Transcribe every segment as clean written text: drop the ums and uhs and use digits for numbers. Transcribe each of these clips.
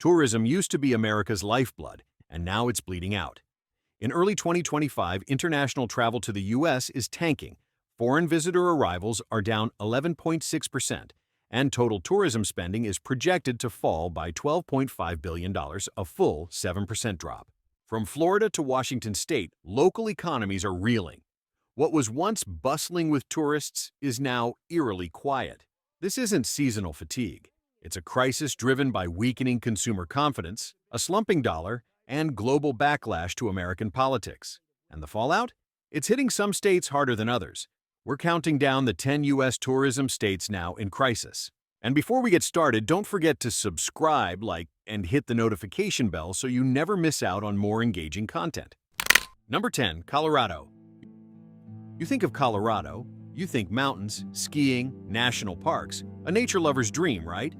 Tourism used to be America's lifeblood, and now it's bleeding out. In early 2025, international travel to the U.S. is tanking. Foreign visitor arrivals are down 11.6%, and total tourism spending is projected to fall by $12.5 billion, a full 7% drop. From Florida to Washington state, local economies are reeling. What was once bustling with tourists is now eerily quiet. This isn't seasonal fatigue. It's a crisis driven by weakening consumer confidence, a slumping dollar, and global backlash to American politics. And the fallout? It's hitting some states harder than others. We're counting down the 10 U.S. tourism states now in crisis. And before we get started, don't forget to subscribe, like, and hit the notification bell so you never miss out on more engaging content. Number 10, Colorado. You think of Colorado, you think mountains, skiing, national parks, a nature lover's dream, right?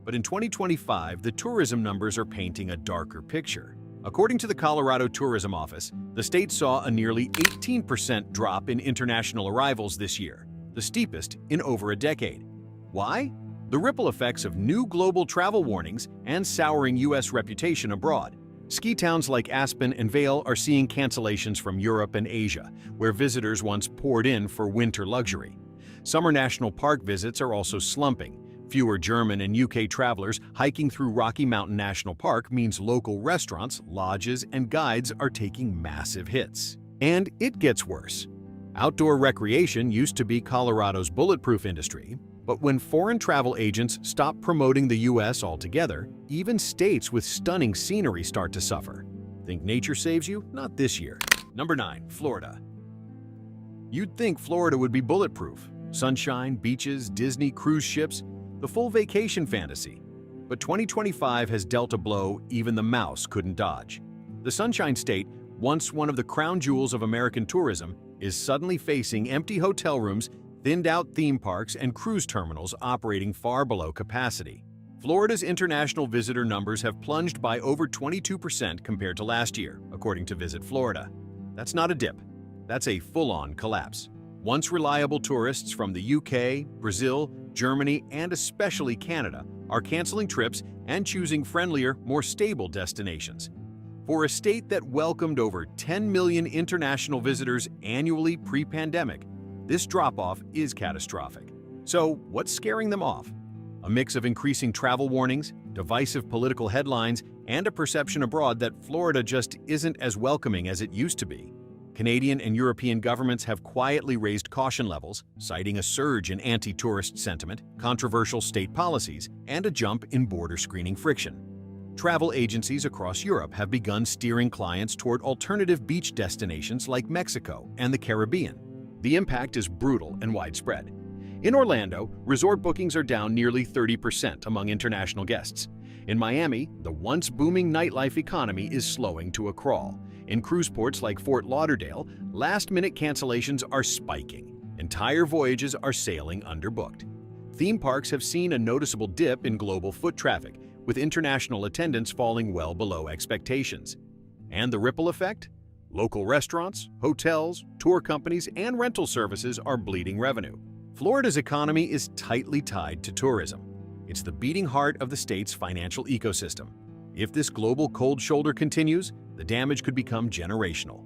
But in 2025, the tourism numbers are painting a darker picture. According to the Colorado Tourism Office, the state saw a nearly 18% drop in international arrivals this year, the steepest in over a decade. Why? The ripple effects of new global travel warnings and souring U.S. reputation abroad. Ski towns like Aspen and Vail are seeing cancellations from Europe and Asia, where visitors once poured in for winter luxury. Summer national park visits are also slumping. Fewer German and UK travelers hiking through Rocky Mountain National Park means local restaurants, lodges, and guides are taking massive hits. And it gets worse. Outdoor recreation used to be Colorado's bulletproof industry, but when foreign travel agents stop promoting the U.S. altogether, even states with stunning scenery start to suffer. Think nature saves you? Not this year. Number 9, Florida. You'd think Florida would be bulletproof. Sunshine, beaches, Disney cruise ships, the full vacation fantasy. But 2025 has dealt a blow even the mouse couldn't dodge. The Sunshine State, once one of the crown jewels of American tourism, is suddenly facing empty hotel rooms, thinned-out theme parks, and cruise terminals operating far below capacity. Florida's international visitor numbers have plunged by over 22% compared to last year, according to Visit Florida. That's not a dip. That's a full-on collapse. Once reliable tourists from the UK, Brazil, Germany, and especially Canada are canceling trips and choosing friendlier, more stable destinations. For a state that welcomed over 10 million international visitors annually pre-pandemic, this drop-off is catastrophic. So, what's scaring them off? A mix of increasing travel warnings, divisive political headlines, and a perception abroad that Florida just isn't as welcoming as it used to be. Canadian and European governments have quietly raised caution levels, citing a surge in anti-tourist sentiment, controversial state policies, and a jump in border screening friction. Travel agencies across Europe have begun steering clients toward alternative beach destinations like Mexico and the Caribbean. The impact is brutal and widespread. In Orlando, resort bookings are down nearly 30% among international guests. In Miami, the once booming nightlife economy is slowing to a crawl. In cruise ports like Fort Lauderdale, last-minute cancellations are spiking. Entire voyages are sailing underbooked. Theme parks have seen a noticeable dip in global foot traffic, with international attendance falling well below expectations. And the ripple effect? Local restaurants, hotels, tour companies, and rental services are bleeding revenue. Florida's economy is tightly tied to tourism. It's the beating heart of the state's financial ecosystem. If this global cold shoulder continues, the damage could become generational.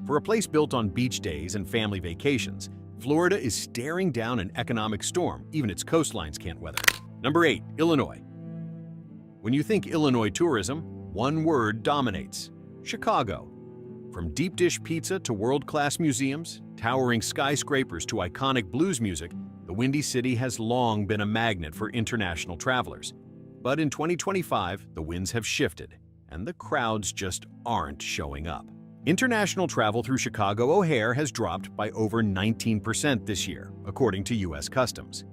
For a place built on beach days and family vacations, Florida is staring down an economic storm even its coastlines can't weather. Number 8, Illinois. When you think Illinois tourism, one word dominates: Chicago. From deep dish pizza to world-class museums, towering skyscrapers to iconic blues music, the Windy City has long been a magnet for international travelers. But in 2025, the winds have shifted, and the crowds just aren't showing up. International travel through Chicago O'Hare has dropped by over 19% this year, according to U.S. Customs.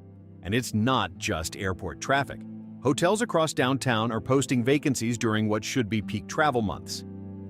And it's not just airport traffic. Hotels across downtown are posting vacancies during what should be peak travel months.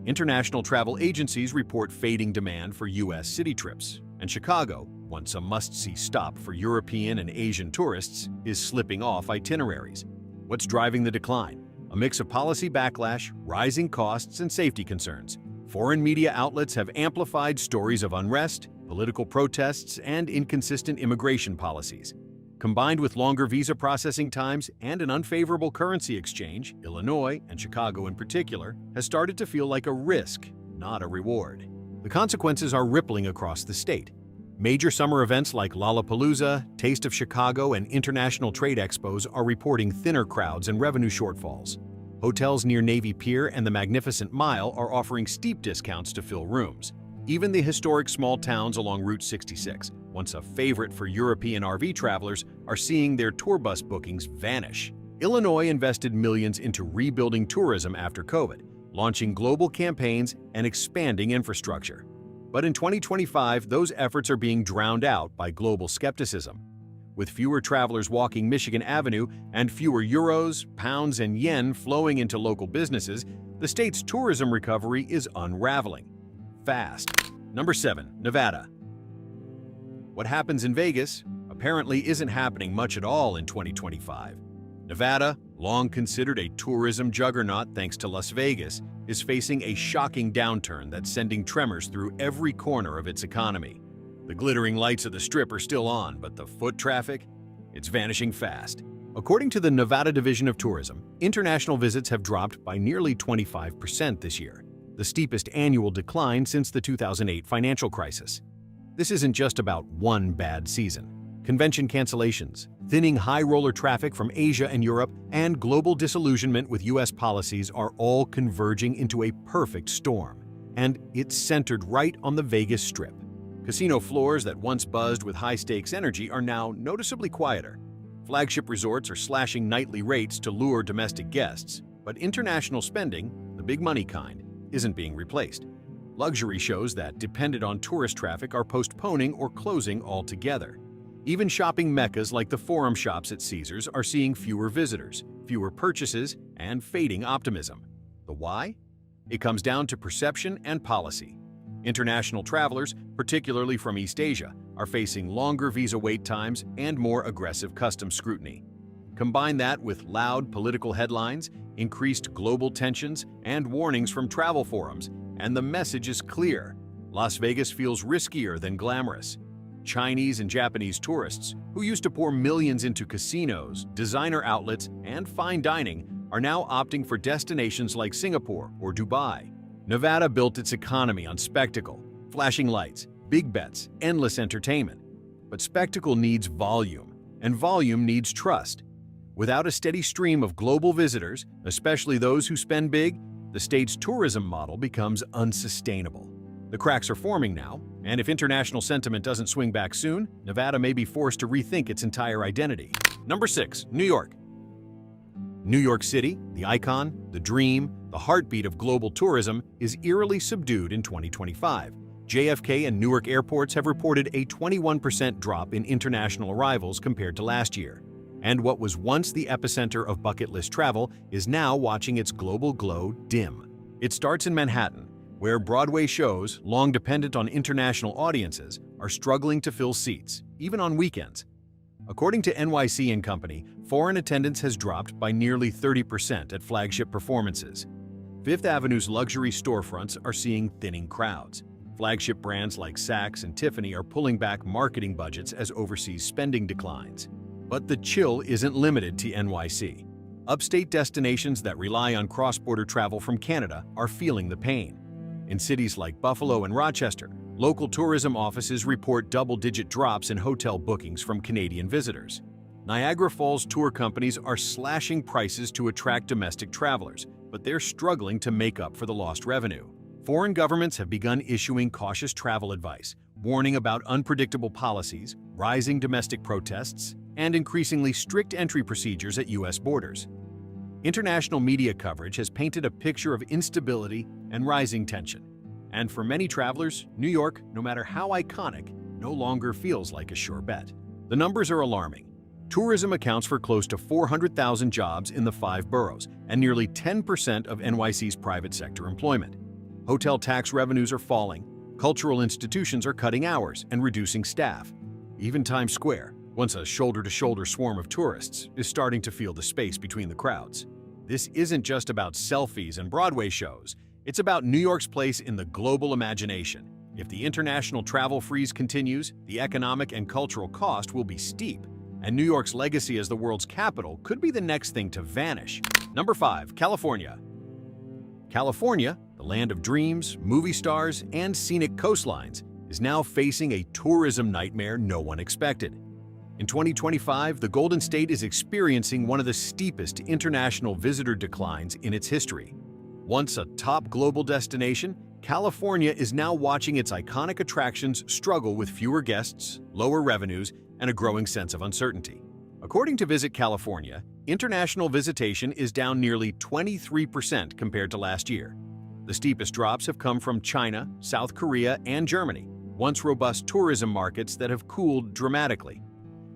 International travel agencies report fading demand for U.S. city trips, and Chicago, once a must-see stop for European and Asian tourists, is slipping off itineraries. What's driving the decline? A mix of policy backlash, rising costs, and safety concerns. Foreign media outlets have amplified stories of unrest, political protests, and inconsistent immigration policies. Combined with longer visa processing times and an unfavorable currency exchange, Illinois, and Chicago in particular, has started to feel like a risk, not a reward. The consequences are rippling across the state. Major summer events like Lollapalooza, Taste of Chicago, and international trade expos are reporting thinner crowds and revenue shortfalls. Hotels near Navy Pier and the Magnificent Mile are offering steep discounts to fill rooms. Even the historic small towns along Route 66, once a favorite for European RV travelers, are seeing their tour bus bookings vanish. Illinois invested millions into rebuilding tourism after COVID, launching global campaigns and expanding infrastructure. But in 2025, those efforts are being drowned out by global skepticism. With fewer travelers walking Michigan Avenue and fewer euros, pounds, and yen flowing into local businesses, the state's tourism recovery is unraveling fast. Number 7. Nevada. What happens in Vegas apparently isn't happening much at all in 2025. Nevada, long considered a tourism juggernaut thanks to Las Vegas, is facing a shocking downturn that's sending tremors through every corner of its economy. The glittering lights of the Strip are still on, but the foot traffic? It's vanishing fast. According to the Nevada Division of Tourism, international visits have dropped by nearly 25% this year, the steepest annual decline since the 2008 financial crisis. This isn't just about one bad season. Convention cancellations, thinning high roller traffic from Asia and Europe, and global disillusionment with U.S. policies are all converging into a perfect storm. And it's centered right on the Vegas Strip. Casino floors that once buzzed with high-stakes energy are now noticeably quieter. Flagship resorts are slashing nightly rates to lure domestic guests, but international spending, the big money kind, isn't being replaced. Luxury shows that depended on tourist traffic are postponing or closing altogether. Even shopping meccas like the Forum shops at Caesars are seeing fewer visitors, fewer purchases, and fading optimism. The why? It comes down to perception and policy. International travelers, particularly from East Asia, are facing longer visa wait times and more aggressive customs scrutiny. Combine that with loud political headlines, increased global tensions, and warnings from travel forums, and the message is clear. Las Vegas feels riskier than glamorous. Chinese and Japanese tourists, who used to pour millions into casinos, designer outlets, and fine dining, are now opting for destinations like Singapore or Dubai. Nevada built its economy on spectacle, flashing lights, big bets, endless entertainment. But spectacle needs volume, and volume needs trust. Without a steady stream of global visitors, especially those who spend big, the state's tourism model becomes unsustainable. The cracks are forming now, and if international sentiment doesn't swing back soon, Nevada may be forced to rethink its entire identity. Number 6. New York. New York City, the icon, the dream, the heartbeat of global tourism, is eerily subdued in 2025. JFK and Newark airports have reported a 21% drop in international arrivals compared to last year. And what was once the epicenter of bucket list travel is now watching its global glow dim. It starts in Manhattan, where Broadway shows, long dependent on international audiences, are struggling to fill seats, even on weekends. According to NYC & Company, foreign attendance has dropped by nearly 30% at flagship performances. Fifth Avenue's luxury storefronts are seeing thinning crowds. Flagship brands like Saks and Tiffany are pulling back marketing budgets as overseas spending declines. But the chill isn't limited to NYC. Upstate destinations that rely on cross-border travel from Canada are feeling the pain. In cities like Buffalo and Rochester, local tourism offices report double-digit drops in hotel bookings from Canadian visitors. Niagara Falls tour companies are slashing prices to attract domestic travelers, but they're struggling to make up for the lost revenue. Foreign governments have begun issuing cautious travel advice, warning about unpredictable policies, rising domestic protests, and increasingly strict entry procedures at U.S. borders. International media coverage has painted a picture of instability and rising tension. And for many travelers, New York, no matter how iconic, no longer feels like a sure bet. The numbers are alarming. Tourism accounts for close to 400,000 jobs in the 5 boroughs and nearly 10% of NYC's private sector employment. Hotel tax revenues are falling, cultural institutions are cutting hours and reducing staff. Even Times Square, once a shoulder-to-shoulder swarm of tourists, is starting to feel the space between the crowds. This isn't just about selfies and Broadway shows. It's about New York's place in the global imagination. If the international travel freeze continues, the economic and cultural cost will be steep. And New York's legacy as the world's capital could be the next thing to vanish. Number 5. California. California, the land of dreams, movie stars, and scenic coastlines, is now facing a tourism nightmare no one expected. In 2025, the Golden State is experiencing one of the steepest international visitor declines in its history. Once a top global destination, California is now watching its iconic attractions struggle with fewer guests, lower revenues, and a growing sense of uncertainty. According to Visit California, international visitation is down nearly 23% compared to last year. The steepest drops have come from China, South Korea, and Germany, once robust tourism markets that have cooled dramatically.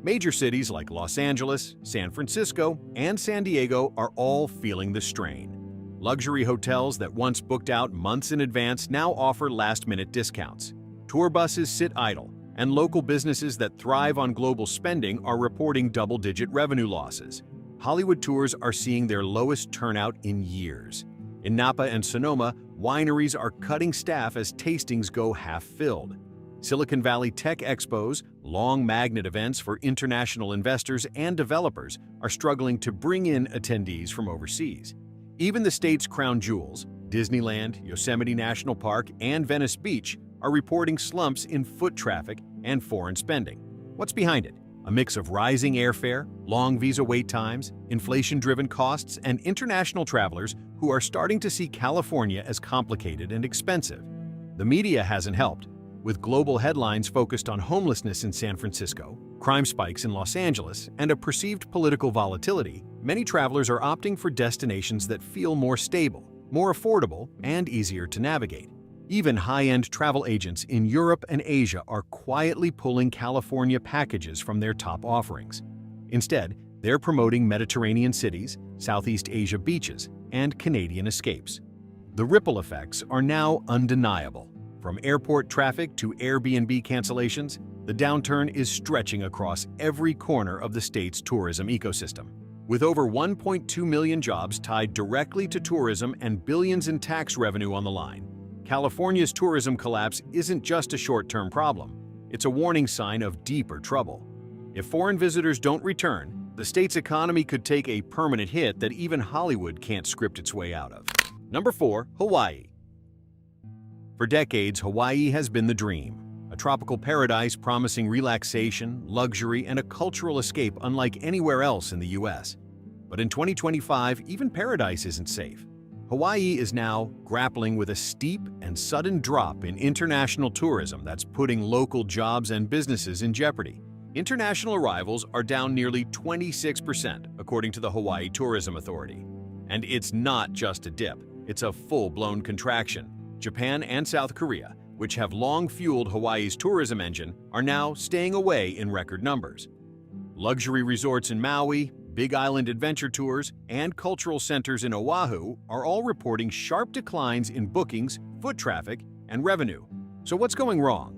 Major cities like Los Angeles, San Francisco, and San Diego are all feeling the strain. Luxury hotels that once booked out months in advance now offer last-minute discounts. Tour buses sit idle, and local businesses that thrive on global spending are reporting double-digit revenue losses. Hollywood tours are seeing their lowest turnout in years. In Napa and Sonoma, wineries are cutting staff as tastings go half-filled. Silicon Valley Tech Expos, long magnet events for international investors and developers, are struggling to bring in attendees from overseas. Even the state's crown jewels, Disneyland, Yosemite National Park, and Venice Beach, are reporting slumps in foot traffic and foreign spending. What's behind it? A mix of rising airfare, long visa wait times, inflation-driven costs, and international travelers who are starting to see California as complicated and expensive. The media hasn't helped, with global headlines focused on homelessness in San Francisco, crime spikes in Los Angeles, and a perceived political volatility. Many travelers are opting for destinations that feel more stable, more affordable, and easier to navigate. Even high-end travel agents in Europe and Asia are quietly pulling California packages from their top offerings. Instead, they're promoting Mediterranean cities, Southeast Asia beaches, and Canadian escapes. The ripple effects are now undeniable. From airport traffic to Airbnb cancellations, the downturn is stretching across every corner of the state's tourism ecosystem. With over 1.2 million jobs tied directly to tourism and billions in tax revenue on the line, California's tourism collapse isn't just a short-term problem. It's a warning sign of deeper trouble. If foreign visitors don't return, the state's economy could take a permanent hit that even Hollywood can't script its way out of. Number 4. Hawaii. For decades, Hawaii has been the dream, a tropical paradise promising relaxation, luxury, and a cultural escape unlike anywhere else in the U.S. But in 2025, even paradise isn't safe. Hawaii is now grappling with a steep and sudden drop in international tourism that's putting local jobs and businesses in jeopardy. International arrivals are down nearly 26%, according to the Hawaii Tourism Authority. And it's not just a dip, it's a full-blown contraction. Japan and South Korea, which have long fueled Hawaii's tourism engine, are now staying away in record numbers. Luxury resorts in Maui, Big Island adventure tours, and cultural centers in Oahu are all reporting sharp declines in bookings, foot traffic, and revenue. So what's going wrong?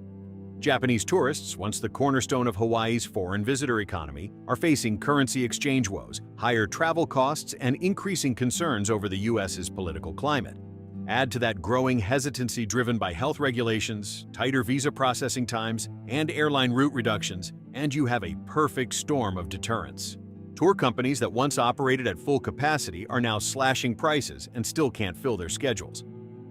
Japanese tourists, once the cornerstone of Hawaii's foreign visitor economy, are facing currency exchange woes, higher travel costs, and increasing concerns over the U.S.'s political climate. Add to that growing hesitancy driven by health regulations, tighter visa processing times, and airline route reductions, and you have a perfect storm of deterrents. Tour companies that once operated at full capacity are now slashing prices and still can't fill their schedules.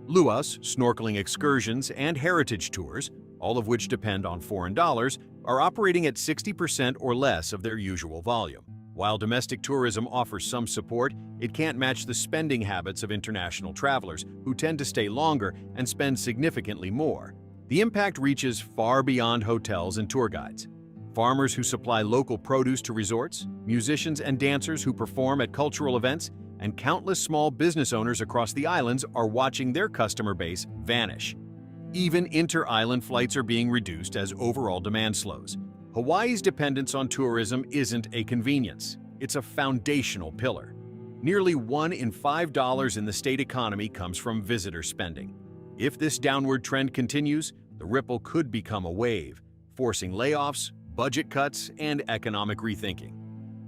Luau's, snorkeling excursions, and heritage tours, all of which depend on foreign dollars, are operating at 60% or less of their usual volume. While domestic tourism offers some support, it can't match the spending habits of international travelers who tend to stay longer and spend significantly more. The impact reaches far beyond hotels and tour guides. Farmers who supply local produce to resorts, musicians and dancers who perform at cultural events, and countless small business owners across the islands are watching their customer base vanish. Even inter-island flights are being reduced as overall demand slows. Hawaii's dependence on tourism isn't a convenience, it's a foundational pillar. Nearly $1 in $5 in the state economy comes from visitor spending. If this downward trend continues, the ripple could become a wave, forcing layoffs, budget cuts, and economic rethinking.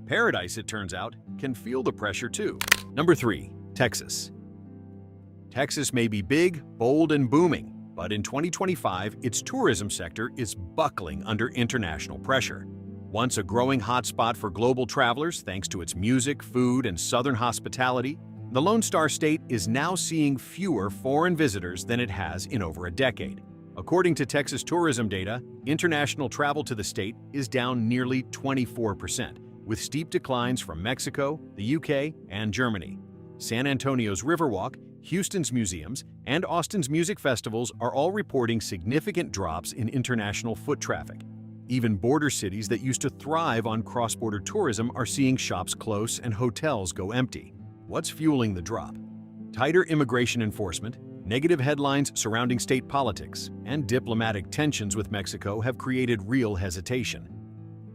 Paradise, it turns out, can feel the pressure too. Number 3. Texas. Texas may be big, bold, and booming, but in 2025, its tourism sector is buckling under international pressure. Once a growing hotspot for global travelers thanks to its music, food, and southern hospitality, the Lone Star State is now seeing fewer foreign visitors than it has in over a decade. According to Texas tourism data, international travel to the state is down nearly 24%, with steep declines from Mexico, the UK, and Germany. San Antonio's Riverwalk, Houston's museums, and Austin's music festivals are all reporting significant drops in international foot traffic. Even border cities that used to thrive on cross-border tourism are seeing shops close and hotels go empty. What's fueling the drop? Tighter immigration enforcement, negative headlines surrounding state politics, and diplomatic tensions with Mexico have created real hesitation.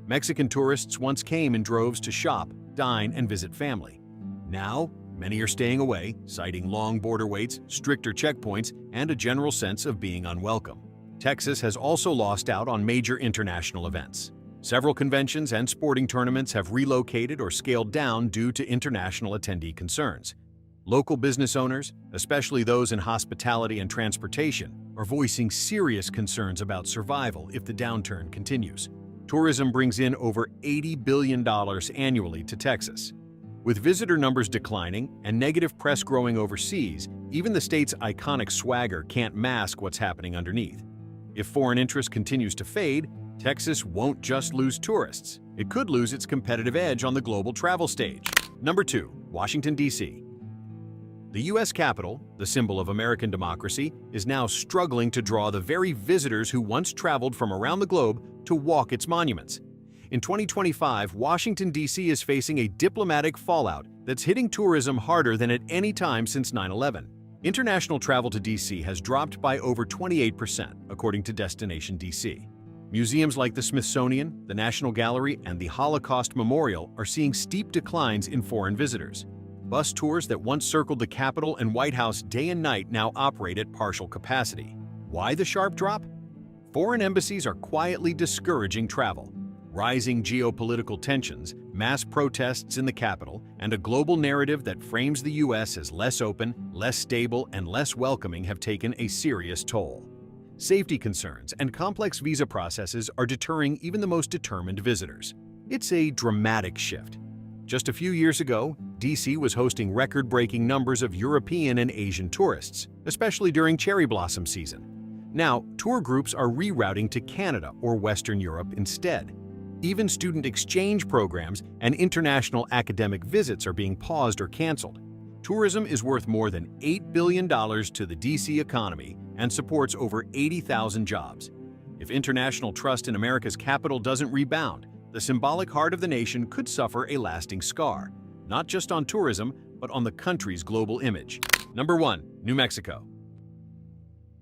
Mexican tourists once came in droves to shop, dine, and visit family. Now, many are staying away, citing long border waits, stricter checkpoints, and a general sense of being unwelcome. Texas has also lost out on major international events. Several conventions and sporting tournaments have relocated or scaled down due to international attendee concerns. Local business owners, especially those in hospitality and transportation, are voicing serious concerns about survival if the downturn continues. Tourism brings in over $80 billion annually to Texas. With visitor numbers declining and negative press growing overseas, even the state's iconic swagger can't mask what's happening underneath. If foreign interest continues to fade, Texas won't just lose tourists. It could lose its competitive edge on the global travel stage. Number 2. Washington, D.C. The U.S. Capitol, the symbol of American democracy, is now struggling to draw the very visitors who once traveled from around the globe to walk its monuments. In 2025, Washington, D.C. is facing a diplomatic fallout that's hitting tourism harder than at any time since 9/11. International travel to D.C. has dropped by over 28%, according to Destination D.C. Museums like the Smithsonian, the National Gallery, and the Holocaust Memorial are seeing steep declines in foreign visitors. Bus tours that once circled the Capitol and White House day and night now operate at partial capacity. Why the sharp drop? Foreign embassies are quietly discouraging travel. Rising geopolitical tensions, mass protests in the Capitol, and a global narrative that frames the U.S. as less open, less stable, and less welcoming have taken a serious toll. Safety concerns and complex visa processes are deterring even the most determined visitors. It's a dramatic shift. Just a few years ago, D.C. was hosting record-breaking numbers of European and Asian tourists, especially during cherry blossom season. Now, tour groups are rerouting to Canada or Western Europe instead. Even student exchange programs and international academic visits are being paused or canceled. Tourism is worth more than $8 billion to the D.C. economy and supports over 80,000 jobs. If international trust in America's capital doesn't rebound, the symbolic heart of the nation could suffer a lasting scar, not just on tourism, but on the country's global image. Number 1. New Mexico.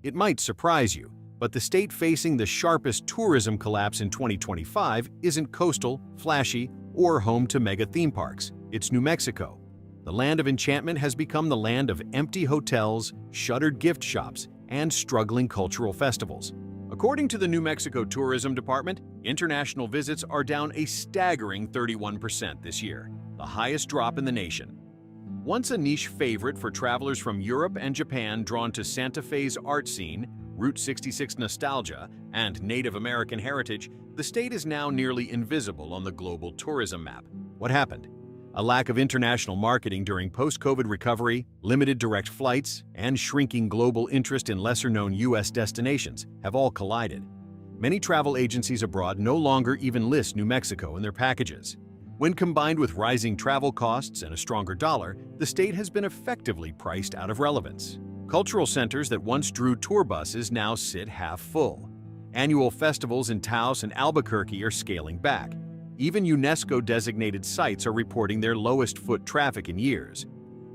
It might surprise you, but the state facing the sharpest tourism collapse in 2025 isn't coastal, flashy, or home to mega theme parks. It's New Mexico. The land of enchantment has become the land of empty hotels, shuttered gift shops, and struggling cultural festivals. According to the New Mexico Tourism Department, international visits are down a staggering 31% this year, the highest drop in the nation. Once a niche favorite for travelers from Europe and Japan drawn to Santa Fe's art scene, Route 66 nostalgia, and Native American heritage, the state is now nearly invisible on the global tourism map. What happened? A lack of international marketing during post-COVID recovery, limited direct flights, and shrinking global interest in lesser-known U.S. destinations have all collided. Many travel agencies abroad no longer even list New Mexico in their packages. When combined with rising travel costs and a stronger dollar, the state has been effectively priced out of relevance. Cultural centers that once drew tour buses now sit half full. Annual festivals in Taos and Albuquerque are scaling back. Even UNESCO-designated sites are reporting their lowest foot traffic in years.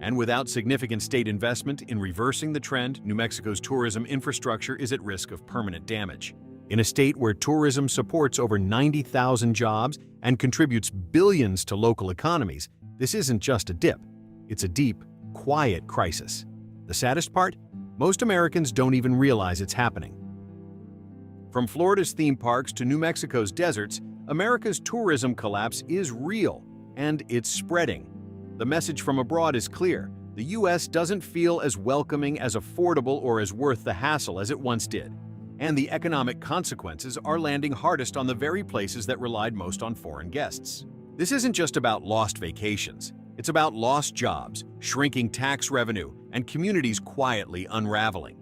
And without significant state investment in reversing the trend, New Mexico's tourism infrastructure is at risk of permanent damage. In a state where tourism supports over 90,000 jobs and contributes billions to local economies, this isn't just a dip. It's a deep, quiet crisis. The saddest part? Most Americans don't even realize it's happening. From Florida's theme parks to New Mexico's deserts, America's tourism collapse is real, and it's spreading. The message from abroad is clear. The U.S. doesn't feel as welcoming, as affordable, or as worth the hassle as it once did. And the economic consequences are landing hardest on the very places that relied most on foreign guests. This isn't just about lost vacations. It's about lost jobs, shrinking tax revenue, and communities quietly unraveling.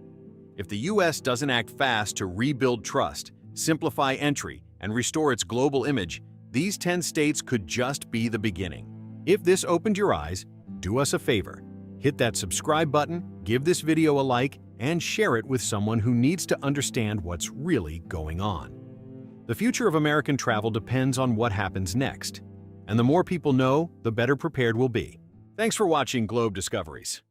If the U.S. doesn't act fast to rebuild trust, simplify entry, and restore its global image, these 10 states could just be the beginning. If this opened your eyes, do us a favor. Hit that subscribe button, give this video a like, and share it with someone who needs to understand what's really going on. The future of American travel depends on what happens next. And the more people know, the better prepared we'll be. Thanks for watching Globe Discoveries.